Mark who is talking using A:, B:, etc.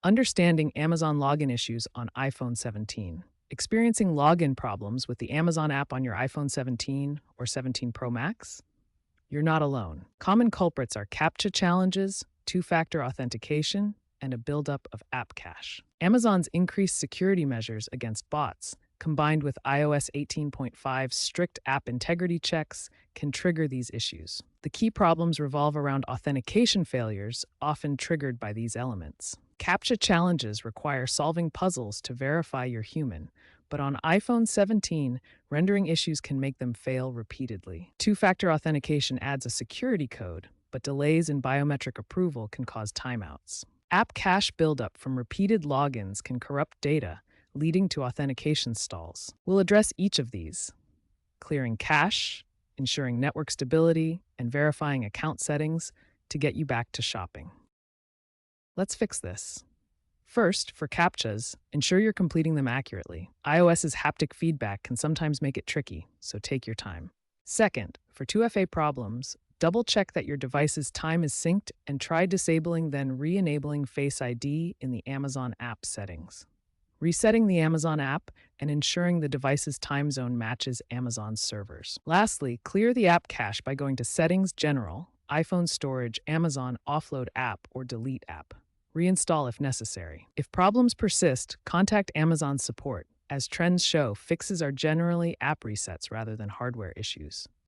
A: Understanding Amazon login issues on iPhone 17. Experiencing login problems with the Amazon app on your iPhone 17 or 17 Pro Max? You're not alone. Common culprits are Captcha challenges, two-factor authentication, and a buildup of app cache. Amazon's increased security measures against bots, combined with iOS 18.5's strict app integrity checks, can trigger these issues. The key problems revolve around authentication failures, often triggered by these elements. Captcha challenges require solving puzzles to verify you're human, but on iPhone 17, rendering issues can make them fail repeatedly. Two-factor authentication adds a security code, but delays in biometric approval can cause timeouts. App cache buildup from repeated logins can corrupt data, leading to authentication stalls. We'll address each of these, clearing cache, ensuring network stability, and verifying account settings to get you back to shopping. Let's fix this. First, for CAPTCHAs, ensure you're completing them accurately. iOS's haptic feedback can sometimes make it tricky, so take your time. Second, for 2FA problems, double-check that your device's time is synced and try disabling then re-enabling Face ID in the Amazon app settings. Resetting the Amazon app and ensuring the device's time zone matches Amazon's servers. Lastly, clear the app cache by going to Settings, General, iPhone Storage, Amazon Offload App, or Delete App. Reinstall if necessary. If problems persist, contact Amazon support. As trends show, fixes are generally app resets rather than hardware issues.